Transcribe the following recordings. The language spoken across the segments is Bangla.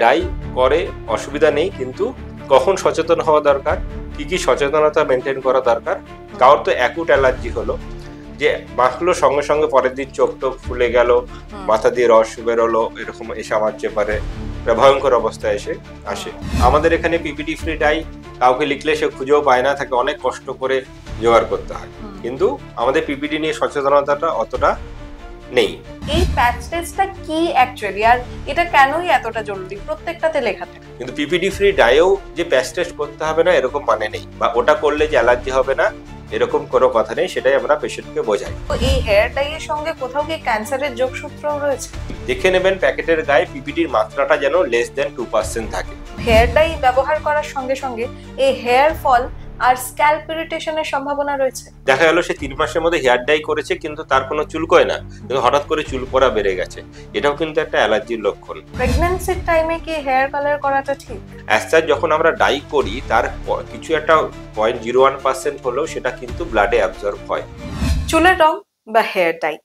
ডাই করে অসুবিধা নেই, কিন্তু কখন সচেতন হওয়া দরকার, কি সচেতনতা মেনটেন করা দরকার। কারোর তো অ্যাকুট অ্যালার্জি হলো, যে মাখলো সঙ্গে সঙ্গে পরের দিন চোখ টোক ফুলে গেল, মাথা দিয়ে রস বেরোলো, এরকম এসে আমার চেম্বারে ভয়ঙ্কর অবস্থায় আসে। আমাদের এখানে পিপিডি ফ্রি ডাই কাউকে লিখলে সে খুঁজেও পায় না, তাকে অনেক কষ্ট করে জোগাড় করতে হয়। কিন্তু আমাদের পিপিডি নিয়ে সচেতনতাটা অতটা নেই। এই প্যাচ টেস্টটা কি অ্যাকচুয়ালি, আর এটা কেনই এতটা জরুরি? প্রত্যেকটাতে লেখা থাকে। কিন্তু পিপিডি ফ্রি ডাইও যে প্যাচ টেস্ট করতে হবে না এরকম মানে নেই, বা ওটা করলে যে অ্যালার্জি হবে না এরকম কোনো কথা নেই, সেটাই আমরা পেশেন্টকে বোঝাই। তো এই হেয়ার ডাইয়ের সঙ্গে কোথাও কি ক্যান্সারের যোগসূত্রও রয়েছে? দেখে নেবেন প্যাকেটের গায়ে পিপিডির মাত্রাটা যেন লেস দেন 2% থাকে। হেয়ার ডাই ব্যবহার করার সঙ্গে সঙ্গে এই হেয়ার ফল আর স্ক্যাল্প ইরিটেশনের সম্ভাবনা রয়েছে। দেখা গেল সে 3 মাসের মধ্যে হেয়ার ডাই করেছে কিন্তু তার কোনো চুলকোয় না, কিন্তু হঠাৎ করে চুল পড়া বেড়ে গেছে, এটাও কিন্তু একটা অ্যালার্জির লক্ষণ। প্রেগন্যান্সির টাইমে কি হেয়ার কালার করাটা ঠিক? অ্যাজ যখন আমরা ডাই করি তার কিছু একটা 0.01% হলেও সেটা কিন্তু ব্লাডে অ্যাবজর্ব হয়। চুলের রং বা হেয়ার ডাই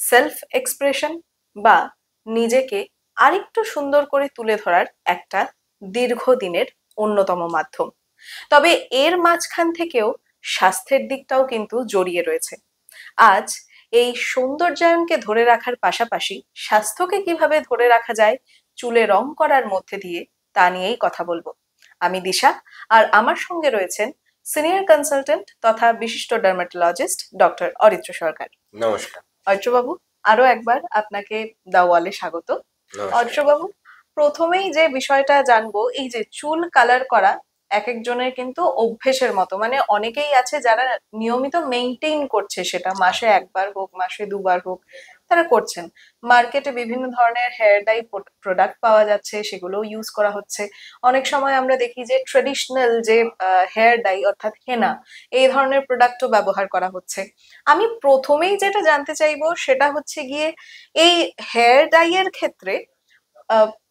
সেলফ এক্সপ্রেশন বা নিজেকে আরেকটু সুন্দর করে তুলে ধরার একটা দীর্ঘদিনের অন্যতম মাধ্যম। তবে এর মাঝখান থেকেও স্বাস্থ্যের দিকটাও কিন্তু জড়িয়ে রয়েছে। আজ এই সৌন্দর্যায়নকে ধরে রাখার পাশাপাশি স্বাস্থ্যকে কিভাবে ধরে রাখা যায় চুলে রং করার মধ্যে দিয়ে, তা নিয়েই কথা বলবো। আমি দিশা, আর আমার সঙ্গে রয়েছেন সিনিয়র কনসালটেন্ট তথা বিশিষ্ট ডার্মাটোলজিস্ট ডক্টর অরিত্র সরকার। নমস্কার অরিত্র বাবু, আরো একবার আপনাকে দাওয়ালে স্বাগত। অরিত্র বাবু, প্রথমেই যে বিষয়টা জানবো, এই যে চুল কালার করা এক একজনের কিন্তু অভ্যেসের মতো, মানে অনেকেই আছে যারা নিয়মিত মেইনটেইন করছে, সেটা মাসে একবার হোক মাসে দুবার হোক তারা করছেন। মার্কেটে বিভিন্ন ধরনের হেয়ার ডাই প্রোডাক্ট পাওয়া যাচ্ছে, সেগুলো ইউজ করা হচ্ছে। অনেক সময় আমরা দেখি যে ট্রেডিশনাল যে হেয়ার ডাই অর্থাৎ হেনা, এই ধরনের প্রোডাক্টও ব্যবহার করা হচ্ছে। আমি প্রথমেই যেটা জানতে চাইবো সেটা হচ্ছে গিয়ে এই হেয়ার ডাইয়ের ক্ষেত্রে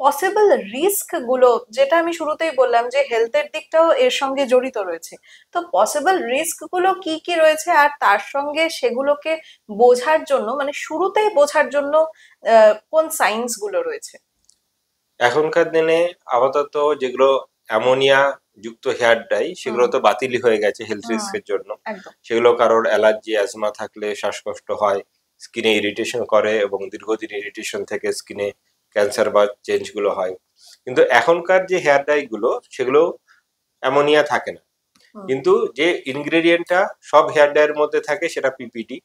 পসিবল রিস্ক গুলো, যেটা আমি শুরুতেই বললাম যে হেলথের দিকটাও এর সঙ্গে জড়িত রয়েছে। তো পসিবল রিস্ক গুলো কি কি রয়েছে, আর তার সঙ্গে সেগুলোকে বোঝার জন্য, মানে শুরুতেই বোঝার জন্য কোন সাইন্স গুলো রয়েছে? এখনকার দিনে আপাতত যেগুলো অ্যামোনিয়া যুক্ত হেয়ার ডাই সেগুলো তো বাতিলই হয়ে গেছে হেলথ রিস্কের জন্য। সেগুলো কারোর অ্যালার্জি অ্যাজমা থাকলে শ্বাসকষ্ট হয়, স্কিনে ইরিটেশন করে, এবং দীর্ঘদিন ইরিটেশন থেকে স্কিনে ক্যান্সার বা চেঞ্জ গুলো হয়। কিন্তু এখনকার যে হেয়ার ডাই গুলো সেগুলো অ্যামোনিয়া থাকে না, কিন্তু যে ইনগ্রেডিয়েন্টটা সব হেয়ার ডাইয়ের মধ্যে থাকে সেটা পিপিডি,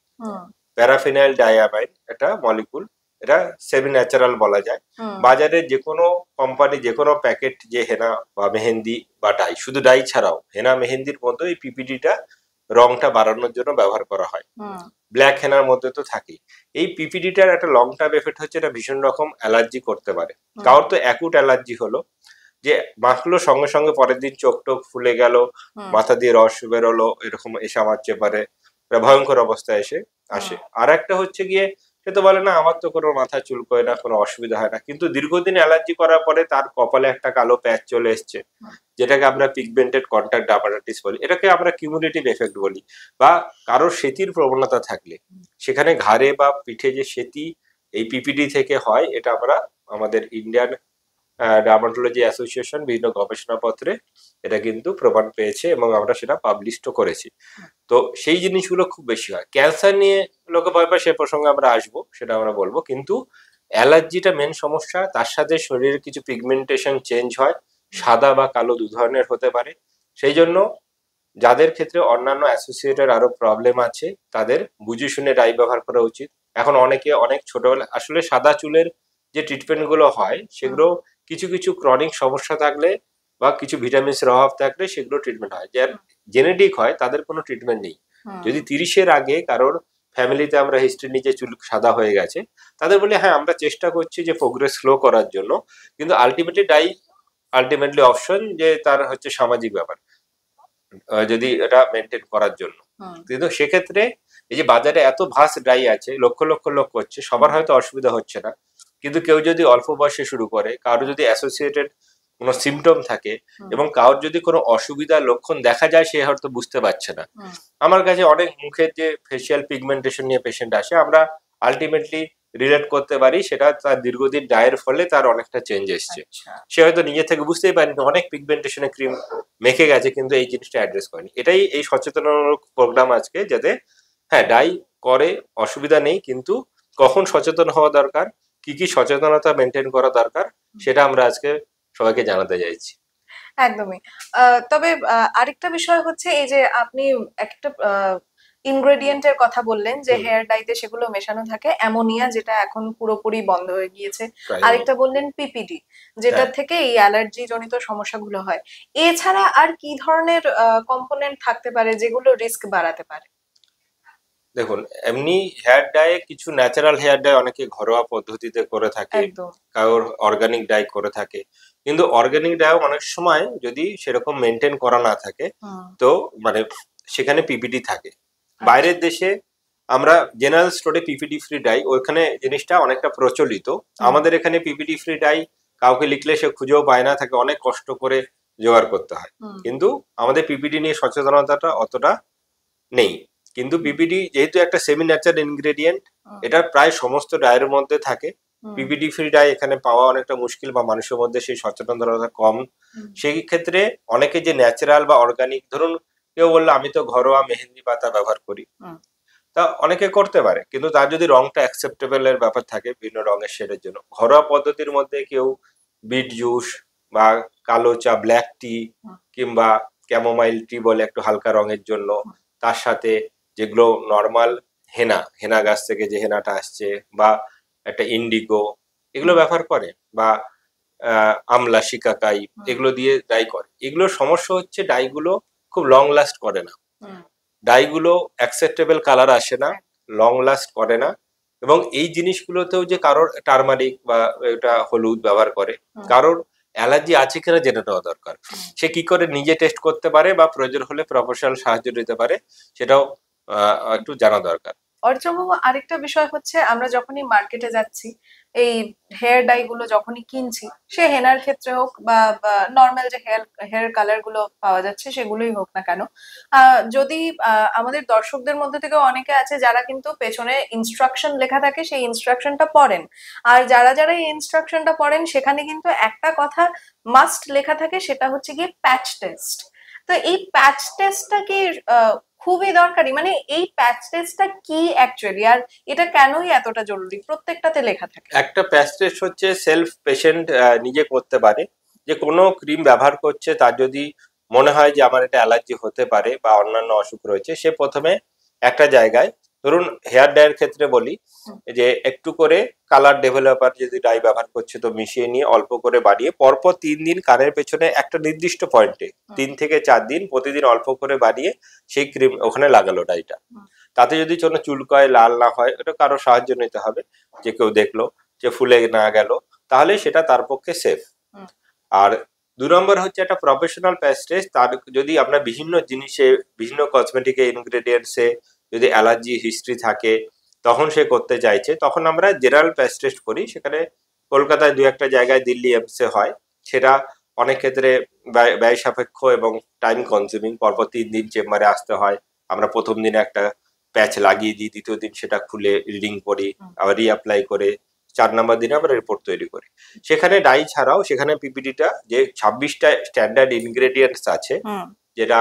প্যারাফিনাইল ডাইয়ামাইড, একটা মলিকুল, এটা সেমি ন্যাচারাল বলা যায়। বাজারে যে কোনো কোম্পানি যে কোনো প্যাকেট যে হেনা বা মেহেন্দি বা ডাই, শুধু ডাই ছাড়াও হেনা মেহেন্দির মধ্যে এই পিপিডিটা রংটা বাড়ানোর জন্য ব্যবহার করা হয়। ব্ল্যাক হেনার মধ্যে তো থাকেই। এই পিপিডিটার একটা লং টার্ম এফেক্ট হচ্ছে এটা ভীষণ রকম অ্যালার্জি করতে পারে। কারোর তো অ্যাকুট অ্যালার্জি হলো, যে মাখলো সঙ্গে সঙ্গে পরের দিন চোখ টোক ফুলে গেল, মাথা দিয়ে রস বেরোলো, এরকম এসে আমার চেম্বারে ভয়ঙ্কর অবস্থায় আসে। আর একটা হচ্ছে গিয়ে সে তো বলে না আমার তো কোনো মাথা চুলকোয় না, কোনো অসুবিধা হয় না, কিন্তু দীর্ঘদিন অ্যালার্জি করার পরে তার কপালে একটা কালো প্যাচ চলে এসছে, যেটাকে আমরা পিগমেন্টেড কন্টাক্ট ডার্মাটাইটিস বলি, এটাকে আমরা কিউমুলেটিভ এফেক্ট বলি। বা কারোর সেতির প্রবণতা থাকলে সেখানে ঘাড়ে বা পিঠে যে সেতি এই পিপিডি থেকে হয়, এটা আমরা আমাদের ইন্ডিয়ান ডার্মাটোলজি অ্যাসোসিয়েশন বিভিন্ন গবেষণাপত্রে এটা কিন্তু প্রমাণ পেয়েছে, এবং আমরা সেটা পাবলিশও করেছি। তো সেই জিনিসগুলো খুব বেশি হয়। ক্যান্সার নিয়ে লোকে ভয় পায়, সে প্রসঙ্গে আমরা আসবো, সেটা আমরা বলবো। কিন্তু অ্যালার্জিটা মেন সমস্যা, তার সাথে শরীরের কিছু পিগমেন্টেশন চেঞ্জ হয়, সাদা বা কালো দু ধরনের হতে পারে। সেই জন্য যাদের ক্ষেত্রে অন্যান্য অ্যাসোসিয়েটেড আরো প্রবলেম আছে তাদের বুঝে শুনে ডাই ব্যবহার করা উচিত। এখন অনেকে অনেক ছোটবেলা আসলে সাদা চুলের যে ট্রিটমেন্ট গুলো হয় সেগুলো কিছু কিছু ক্রনিক সমস্যা থাকলে বা কিছু ভিটামিনস এর অভাব থাকলে সেগুলো ট্রিটমেন্ট হয়। যার জেনেটিক হয় তাদের কোনো ট্রিটমেন্ট নেই। যদি 30-এর আগে কারোর ফ্যামিলিতে আমরা হিস্ট্রি নিয়ে চুল সাদা হয়ে গেছে, তাদের বলে হ্যাঁ আমরা চেষ্টা করছি যে প্রোগ্রেস স্লো করার জন্য, কিন্তু আলটিমেটলি অপশন যে তার হচ্ছে সামাজিক ব্যাপার, যদি এটা মেনটেন করার জন্য। কিন্তু সেক্ষেত্রে এই যে বাজারে এত ভাস ডাই আছে, লক্ষ লক্ষ লোক করছে, সবার হয়তো অসুবিধা হচ্ছে না, কিন্তু কেউ যদি অল্প বয়সে শুরু করে, কারো যদি অ্যাসোসিয়েটেড কোনো সিমটম থাকে এবং কারোর যদি কোনো অসুবিধার লক্ষণ দেখা যায়, সে হয়তো বুঝতে পারছে না। আমার কাছে অনেক মুখের যে ফেসিয়াল পিগমেন্টেশন নিয়ে পেশেন্ট আসে, আমরা আলটিমেটলি রিলেট করতে পারি সেটা তার দীর্ঘদিন ডায়ের ফলে তার অনেকটা চেঞ্জ এসছে। সে হয়তো নিজে থেকে বুঝতেই পারেনি অনেক পিগমেন্টেশনে ক্রিম মেখে গেছে, কিন্তু এই জিনিসটা অ্যাড্রেস করেনি। এটাই এই সচেতনমূলক প্রোগ্রাম আজকে, যাতে হ্যাঁ ডাই করে অসুবিধা নেই, কিন্তু কখন সচেতন হওয়া দরকার, কি কি সচেতনতা মেনটেন করা দরকার, সেটা আমরা আজকে সবাইকে জানাতে চাইছি। একদমই। তবে আরেকটা বিষয় হচ্ছে এই যে আপনি একটা ইনগ্রেডিয়েন্টের কথা বললেন যে হেয়ার ডাইতে সেগুলো মেশানো থাকে, অ্যামোনিয়া যেটা এখন পুরোপুরি বন্ধ হয়ে গিয়েছে, আরেকটা বললেন পিপিডি যেটার থেকে এই অ্যালার্জি জনিত সমস্যাগুলো হয়। এছাড়া আর কি ধরনের কম্পোনেন্ট থাকতে পারে যেগুলো রিস্ক বাড়াতে পারে? দেখুন, এমনি হেয়ার ডাই কিছু ন্যাচারাল হেয়ার ডাই অনেকে ঘরোয়া পদ্ধতিতে করে থাকে, কারোর অর্গানিক ডাই করে থাকে, কিন্তু অর্গানিক ডাই অনেক সময় যদি সেরকম মেনটেন করা না থাকে তো মানে সেখানে পিপিডি থাকে। বাইরের দেশে আমরা জেনারেল স্টোরে পিপিডি ফ্রি ডাই, ওখানে জিনিসটা অনেকটা প্রচলিত। আমাদের এখানে পিপিডি ফ্রি ডাই কাউকে লিখলে সে খুঁজেও পায় না, থাকে অনেক কষ্ট করে জোগাড় করতে হয়, কিন্তু আমাদের পিপিডি নিয়ে সচেতনতাটা অতটা নেই। কিন্তু পিপিডি যেহেতু একটা সেমি ন্যাচারাল ইনগ্রেডিয়েন্ট, এটা প্রায় সমস্ত ডায়ের মধ্যে থাকে। পিপিডি ফ্রি ডাই এখানে পাওয়া অনেকটা মুশকিল, বা মানুষের মধ্যে সেই সচেতনতা কম। সেই ক্ষেত্রে অনেকে যে ন্যাচারাল বা অর্গানিক, ধরুন কেউ বললো আমি তো ঘরোয়া মেহেন্দি পাতা ব্যবহার করি, তা অনেকে করতে পারে, কিন্তু তার যদি রংটা অ্যাকসেপ্টেবল এর ব্যাপার থাকে বিভিন্ন রঙের শেডের জন্য, ঘরোয়া পদ্ধতির মধ্যে কেউ বিট জুস বা কালো চা, ব্ল্যাক টি কিংবা ক্যামোমাইল টি বলে একটু হালকা রঙের জন্য, তার সাথে যেগুলো নর্মাল হেনা গাছ থেকে যে হেনাটা আসছে, বা একটা ইন্ডিগো, এগুলো ব্যবহার করে, বা আমলা, শিকাকাই, এগুলো দিয়ে ডাই করে। এগুলোর সমস্যা হচ্ছে ডাইগুলো খুব লং লাস্ট করে না, ডাইগুলো অ্যাকসেপ্টেবল কালার আসে না, লং লাস্ট করে না, এবং এই জিনিসগুলোতেও যে কারোর টার্মারিক বা এটা হলুদ ব্যবহার করে, কারোর অ্যালার্জি আছে কিনা জেনে নেওয়া দরকার। সে কি করে নিজে টেস্ট করতে পারে, বা প্রয়োজন হলে প্রফেশনাল সাহায্য নিতে পারে, সেটাও একটু জানা দরকার। অর্চবাবু, আরেকটা বিষয় হচ্ছে আমরা যখনই মার্কেটে যাচ্ছি, এই হেয়ার ডাই গুলো যখনই কিনছি, সে হেনার ক্ষেত্রে হোক বা নর্মাল যে হেয়ার কালার গুলো পাওয়া যাচ্ছে সেগুলোই হোক না কেন, যদি আমাদের দর্শকদের মধ্যে থেকে অনেকে আছে যারা কিন্তু পেছনে ইনস্ট্রাকশন লেখা থাকে সেই ইনস্ট্রাকশনটা পড়েন, আর যারা যারা এই ইনস্ট্রাকশনটা পড়েন সেখানে কিন্তু একটা কথা মাস্ট লেখা থাকে, সেটা হচ্ছে গিয়ে প্যাচ টেস্ট। তো এই প্যাচ টেস্টটা কি খুবই দরকারি? মানে এই প্যাচ টেস্টটা কি অ্যাকচুয়ালি, আর এটা কেনই এতটা জরুরি? প্রত্যেকটাতে লেখা থাকে। একটা প্যাচ টেস্ট হচ্ছে সেলফ পেশেন্ট নিজে করতে পারে, যে কোনো ক্রিম ব্যবহার করছে তার যদি মনে হয় যে আমার এটা অ্যালার্জি হতে পারে বা অন্যান্য অসুখ রয়েছে, সে প্রথমে একটা জায়গায়, ধরুন হেয়ার ডাইয়ের ক্ষেত্রে বলি, যে একটু করে কালার ডেভেলপার যদি ডাই ব্যবহার করছে তো মিশিয়ে নিয়ে অল্প করে বাড়িয়ে পরপর 3 দিন কানের পেছনে একটা নির্দিষ্ট পয়েন্টে 3 থেকে 4 দিন প্রতিদিন অল্প করে বাড়িয়ে সেই ক্রিম ওখানে লাগালো ডাইটা। তাতে যদি কোনো চুলকায়, লাল না হয়, এটা কারো সাহায্য নিতে হবে, যে কেউ দেখলো যে ফুলে না গেল, তাহলে সেটা তার পক্ষে সেফ। আর 2 নম্বর হচ্ছে একটা প্রফেশনাল প্যাচ টেস্ট। তার যদি আমরা বিভিন্ন জিনিসে, বিভিন্ন কসমেটিক ইনগ্রেডিয়েন্টসে যদি অ্যালার্জি হিস্ট্রি থাকে, তখন সে করতে চাইছে, তখন আমরা জেনারেল প্যাচ টেস্ট করি। সেখানে কলকাতায় 2-1টা জায়গায়, দিল্লি এমসে হয়, সেটা অনেক ক্ষেত্রে ব্যয় সাপেক্ষ এবং টাইম কনজিউমিং। পরপর 3 দিন চেম্বারে আসতে হয়, আমরা প্রথম দিনে একটা প্যাচ লাগিয়ে দিই, দ্বিতীয় দিন সেটা খুলে রিডিং করি, আবার রিঅ্যাপ্লাই করে 4 নম্বর দিনে আমরা রিপোর্ট তৈরি করি। সেখানে ডাই ছাড়াও সেখানে পিপিডিটা যে 26টা স্ট্যান্ডার্ড ইনগ্রেডিয়েন্টস আছে, যেটা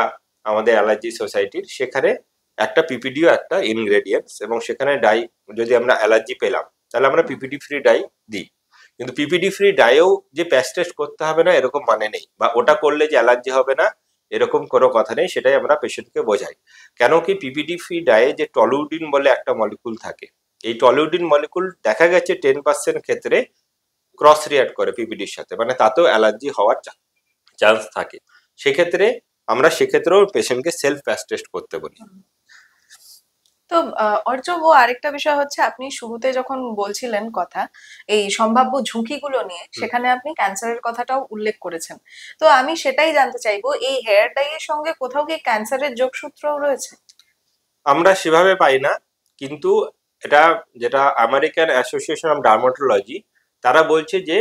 আমাদের অ্যালার্জি সোসাইটির, সেখানে একটা পিপিডিও একটা ইনগ্রেডিয়েন্টস, এবং সেখানে ডাই যদি আমরা অ্যালার্জি পেলাম তাহলে আমরা পিপিডি ফ্রি ডাই দিই। কিন্তু পিপিডি ফ্রি ডাইও যে প্যাচ টেস্ট করতে হবে না এরকম মানে নেই, বা ওটা করলে যে অ্যালার্জি হবে না এরকম কোনো কথা নেই, সেটাই আমরা পেশেন্টকে বোঝাই। কেন কি পিপিডি ফ্রি ডায়ে যে টলুডিন বলে একটা মলিকুল থাকে, এই টলুডিন মলিকুল দেখা গেছে 10% ক্ষেত্রে ক্রস রিঅ্যাক্ট করে পিপিডির সাথে, মানে তাতেও অ্যালার্জি হওয়ার চান্স থাকে। সেক্ষেত্রে আমরা সেক্ষেত্রেও পেশেন্টকে সেলফ প্যাচ টেস্ট করতে বলি। তো অর্চব, আরেকটা বিষয় হচ্ছে আপনি শুরুতে যখন বলছিলেন কথা এই সম্ভাব্য ঝুঁকিগুলো নিয়ে, সেখানে আপনি ক্যান্সারের কথাটাও উল্লেখ করেছেন। তো আমি সেটাই জানতে চাইবো, এই হেয়ার ডাই এর সঙ্গে কোথাও কি ক্যান্সারের যোগসূত্রও রয়েছে? আমরা সেভাবে পাই না, কিন্তু এটা যেটা আমেরিকান অ্যাসোসিয়েশন অফ ডার্মাটোলজি, তারা বলছে যে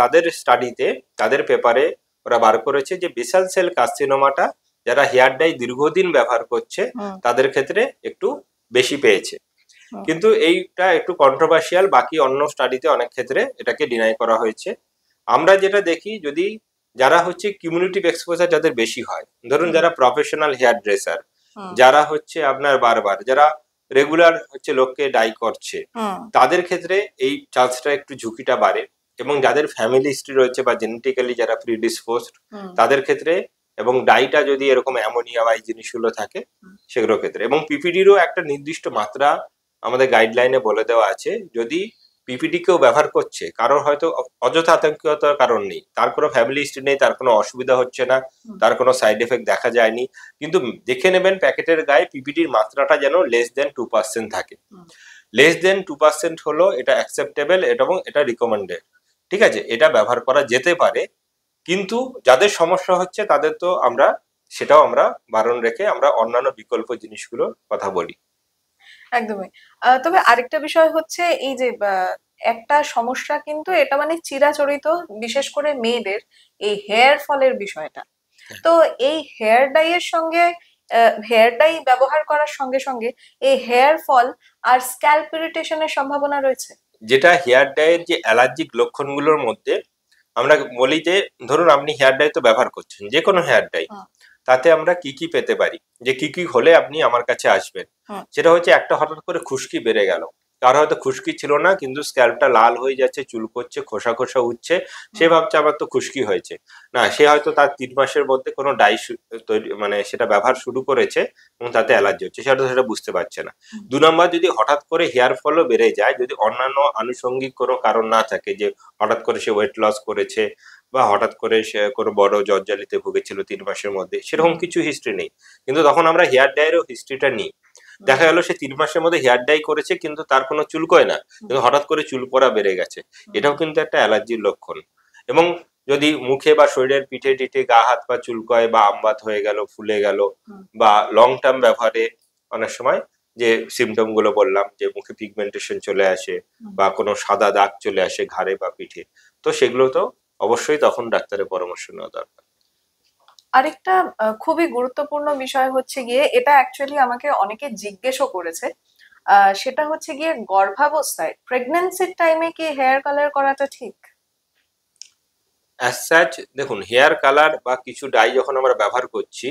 তাদের স্টাডিতে, তাদের পেপারে ওরা বার করেছে যে বেসাল সেল কার্সিনোমাটা যারা হেয়ার ডাই দীর্ঘদিন ব্যবহার করছে তাদের ক্ষেত্রে একটু বেশি পেয়েছে। কিন্তু এইটা একটু কন্ট্রোভার্সিয়াল, বাকি অন্য স্টাডিতে অনেক ক্ষেত্রে এটাকে ডিনাই করা হয়েছে। আমরা যেটা দেখি, যদি যারা হচ্ছে কিউমুলেটিভ এক্সপোজার যাদের বেশি হয়, ধরুন যারা প্রফেশনাল হেয়ার ড্রেসার, যারা হচ্ছে আপনার বারবার যারা রেগুলার হচ্ছে লোককে ডাই করছে, তাদের ক্ষেত্রে এই চান্সটা একটু ঝুঁকিটা বাড়ে। এবং যাদের ফ্যামিলি হিস্ট্রি রয়েছে বা জেনেটিক্যালি যারা প্রিডিসপোজড, তাদের ক্ষেত্রে, এবং ডাইটা যদি এরকম অ্যামোনিয়া বা এই জিনিসগুলো থাকে সেগুলোর ক্ষেত্রে। এবং পিপিডিরও একটা নির্দিষ্ট মাত্রা আমাদের গাইডলাইনে বলে দেওয়া আছে। যদি পিপিডি কেউ ব্যবহার করছে, কারোর হয়তো অযথা আতঙ্কিততার কারণ নেই, তার কোনো ফ্যামিলি হিস্ট্রি নেই, তার কোনো অসুবিধা হচ্ছে না, তার কোনো সাইড এফেক্ট দেখা যায়নি, কিন্তু দেখে নেবেন প্যাকেটের গায়ে পিপিডির মাত্রাটা যেন লেস দেন 2% থাকে। লেস দেন 2% হলো এটা অ্যাকসেপ্টেবল এবং এটা রিকমেন্ডেড, ঠিক আছে, এটা ব্যবহার করা যেতে পারে। কিন্তু যাদের সমস্যা হচ্ছে তাদের তো সেটাও আমরা বারণ রেখে আমরা অন্যান্য বিকল্প জিনিসগুলোর কথা বলি। একদমই। তবে আরেকটা বিষয় হচ্ছে এই যে একটা সমস্যা কিন্তু এটা মানে চিরাচরিত, বিশেষ করে মেয়েদের এই হেয়ার ফলের বিষয়টা। তো এই হেয়ার ডাই এর সঙ্গে হেয়ার ডাই ব্যবহার করার সঙ্গে সঙ্গে এই হেয়ার ফল আর স্ক্যাল্প ইরিটেশনের সম্ভাবনা রয়েছে। যেটা হেয়ার ডাইয়ের যে অ্যালার্জিক লক্ষণগুলোর মধ্যে আমরা বলি যে, ধরুন আপনি হেয়ার ডাই তো ব্যবহার করছেন, যে কোনো হেয়ার ডাই, তাতে আমরা কি কি পেতে পারি, যে কি কি হলে আপনি আমার কাছে আসবেন। সেটা হচ্ছে, একটা হঠাৎ করে খুশকি বেড়ে গেল, কার হয়তো খুশকি ছিল না কিন্তু স্ক্যাল্পটা লাল হয়ে যাচ্ছে, চুল করছে, খোসা খোসা উঠছে, সে ভাবছে আমার তো খুশকি হয়েছে। না, সে হয়তো তার 3 মাসের মধ্যে কোনো ডাই তৈরি মানে সেটা ব্যবহার শুরু করেছে এবং তাতে অ্যালার্জি হচ্ছে, সেটা বুঝতে পারছে না। 2 নম্বর, যদি হঠাৎ করে হেয়ার ফলও বেড়ে যায়, যদি অন্যান্য আনুষঙ্গিক কোনো কারণ না থাকে, যে হঠাৎ করে সে ওয়েট লস করেছে বা হঠাৎ করে সে কোনো বড় জর্জারিতে ভুগেছিল 3 মাসের মধ্যে, সেরকম কিছু হিস্ট্রি নেই, কিন্তু তখন আমরা হেয়ার ডাইয়েরও হিস্ট্রিটা নিই, দেখা গেল সে 3 মাসের মধ্যে হেয়ার ডাই করেছে কিন্তু তার কোনো চুলকোয় না, কিন্তু হঠাৎ করে চুল পড়া বেড়ে গেছে, এটাও কিন্তু একটা অ্যালার্জির লক্ষণ। এবং যদি মুখে বা শরীরের পিঠে টিঠে গা হাত পা চুলকয় বা আমবাত হয়ে গেল, ফুলে গেল, বা লং টার্ম ব্যবহারে অনেক সময় যে সিমটম গুলো বললাম, যে মুখে পিগমেন্টেশন চলে আসে বা কোনো সাদা দাগ চলে আসে ঘাড়ে বা পিঠে, তো সেগুলো তো অবশ্যই তখন ডাক্তারের পরামর্শ নেওয়া দরকার। আরেকটা খুবই গুরুত্বপূর্ণ বিষয় হচ্ছে গিয়ে, এটা অ্যাকচুয়ালি আমাকে অনেকে জিজ্ঞেসও করেছে, সেটা হচ্ছে গিয়ে গর্ভাবস্থায় প্রেগন্যান্সির টাইমে কি হেয়ার কালার করাটা ঠিক? অ্যাজ সাচ দেখুন, হেয়ার কালার বা কিছু ডাই যখন আমরা ব্যবহার করছি,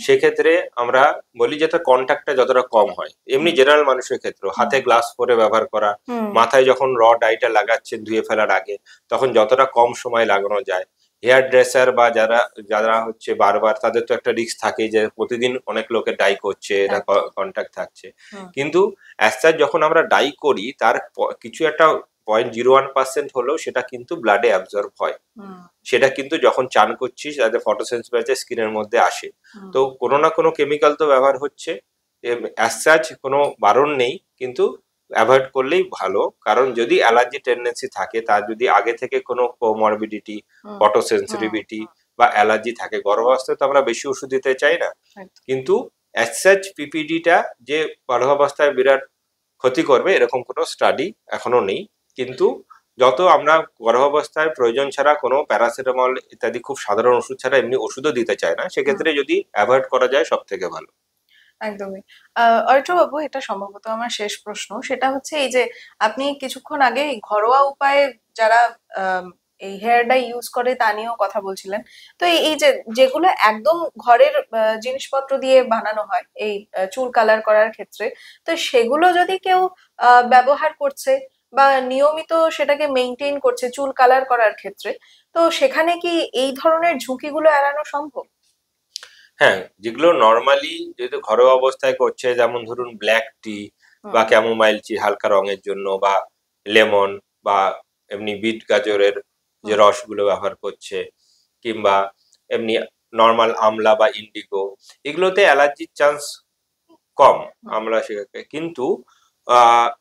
সেক্ষেত্রে আমরা বলি যে তার কন্ট্যাক্টটা যতটা কম হয়, এমনি জেনারেল মানুষের ক্ষেত্রে হাতে গ্লাস পরে ব্যবহার করা, মাথায় যখন ডাইটা লাগাচ্ছেন ধুয়ে ফেলার আগে, তখন যতটা কম সময় লাগানো যায়। হেয়ার ড্রেসার বা যারা যারা হচ্ছে বারবার, তাদের তো একটা রিস্ক থাকে যে প্রতিদিন অনেক লোকের ডাই করছে, এটা কন্ট্যাক্ট থাকছে, কিন্তু অ্যাজ সাচ যখন আমরা ডাই করি, তার কিছু একটা 0.01% হলেও সেটা কিন্তু ব্লাডে অ্যাবজর্ব হয়, সেটা কিন্তু যখন চান করছি তাতে ফটোসেন্সিটিভ স্কিনের মধ্যে আসে। তো কোনো না কোনো কেমিক্যাল তো ব্যবহার হচ্ছে, অ্যাজ সাচ কোনো বারণ নেই, কিন্তু অ্যাভয়েড করলেই ভালো। কারণ যদি অ্যালার্জি টেন্ডেন্সি থাকে, তার যদি আগে থেকে কোনো কোমরবিডিটি, ফটোসেন্সিটিভিটি বা অ্যালার্জি থাকে, গর্ভাবস্থায় তো আমরা বেশি ওষুধ দিতে চাই না, কিন্তু অ্যাজ সাচ পিপিডিটা যে গর্ভাবস্থায় বিরাট ক্ষতি করবে এরকম কোনো স্টাডি এখনো নেই। কিন্তু যত আমরা গর্ভাবস্থায় প্রয়োজন ছাড়া কোনো প্যারাসিটামল ইত্যাদি খুব সাধারণ ওষুধ ছাড়া এমনি ওষুধও দিতে চায় না, সেক্ষেত্রে যদি অ্যাভয়েড করা যায় সব থেকে ভালো। একদমই। অরিত্র বাবু, এটা সম্ভবত আমার শেষ প্রশ্ন, সেটা হচ্ছে এই যে আপনি কিছুক্ষণ আগে ঘরোয়া উপায়ে যারা এই হেয়ার ডাই ইউজ করে তা নিয়েও কথা বলছিলেন। তো এই যে যেগুলো একদম ঘরের জিনিসপত্র দিয়ে বানানো হয় এই চুল কালার করার ক্ষেত্রে, তো সেগুলো যদি কেউ ব্যবহার করছে বা নিয়মিত সেটাকে মেনটেন করছে চুল কালার করার ক্ষেত্রে, তো সেখানে কি এই ধরনের ঝুঁকিগুলো এড়ানো সম্ভব? হ্যাঁ, যেগুলো নর্মালি যেহেতু ঘরোয়া অবস্থায় করছে, যেমন ধরুন ব্ল্যাক টি বা ক্যামোমাইল টি হালকা রঙের জন্য, বা লেমন বা এমনি বিট গাজরের যে রসগুলো ব্যবহার করছে, কিংবা এমনি নর্মাল আমলা বা ইন্ডিগো, এগুলোতে অ্যালার্জির চান্স কম আমরা সেটাকে, কিন্তু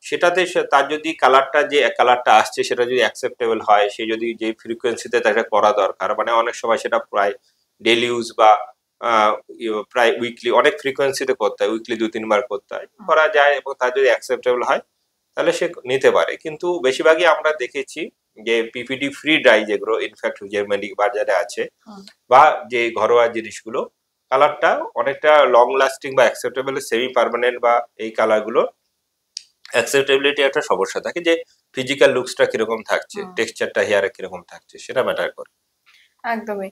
সেটাতে তার যদি কালারটা যে কালারটা আসছে সেটা যদি অ্যাকসেপ্টেবল হয়, সে যদি যে ফ্রিকোয়েন্সিতে তাকে করা দরকার, মানে অনেক সময় সেটা প্রায় ডেলি ইউজ বা প্রায় উইকলি, অনেক ফ্রিকোয়েন্সিতে করতে হয়, উইকলি 2-3 বার করতে হয়, করা যায়, এবং তার যদি অ্যাকসেপ্টেবল হয় তাহলে সে নিতে পারে। কিন্তু বেশিরভাগই আমরা দেখেছি যে পিপিডি ফ্রি ডাই যেগুলো ইনফ্যাক্ট যে বাজারে আছে বা যে ঘরোয়া জিনিসগুলো, কালারটা অনেকটা লং লাস্টিং বা অ্যাকসেপ্টেবল সেমি পার্মানেন্ট বা এই কালারগুলো অ্যাকসেপ্টেবিলিটি একটা সমস্যা থাকে, যে ফিজিক্যাল লুকসটা কিরকম থাকছে, টেক্সচারটা হেয়ারে কিরকম থাকছে, সেটা ম্যাটার করে। একদমই।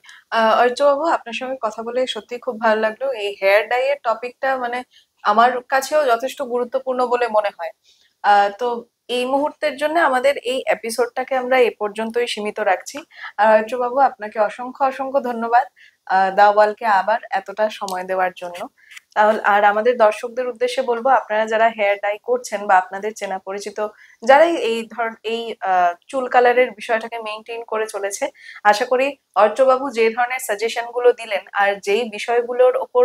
অর্চবাবু, আপনার সঙ্গে কথা বলে সত্যি খুব ভালো লাগলো। এই হেয়ার ডাই এর টপিকটা মানে আমার কাছেও যথেষ্ট গুরুত্বপূর্ণ বলে মনে হয়। তো এই মুহূর্তের জন্য আমাদের এই এপিসোডটাকে আমরা এ পর্যন্তই সীমিত রাখছি। আর অর্চবাবু, আপনাকে অসংখ্য অসংখ্য ধন্যবাদ দাওয়ালকে আবার এতটা সময় দেওয়ার জন্য। তাহলে আর আমাদের দর্শকদের উদ্দেশ্যে বলবো, আপনারা যারা হেয়ার ডাই করছেন বা আপনাদের চেনা পরিচিত যারাই এই চুল কালারের বিষয়টাকে মেনটেন করে চলেছে, আশা করি অর্চবাবু যে ধরনের সাজেশন গুলো দিলেন আর যেই বিষয়গুলোর ওপর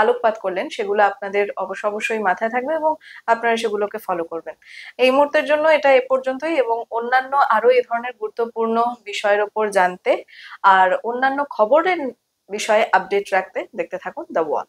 আলোকপাত করলেন সেগুলো আপনাদের অবশ্যই মাথায় থাকবে এবং আপনারা সেগুলোকে ফলো করবেন। এই মুহূর্তের জন্য এটা এ পর্যন্তই, এবং অন্যান্য আরো এ ধরনের গুরুত্বপূর্ণ বিষয়ের ওপর জানতে আর অন্যান্য খবরের বিষয়ে আপডেট রাখতে দেখতে থাকুন দ্য ওয়াল।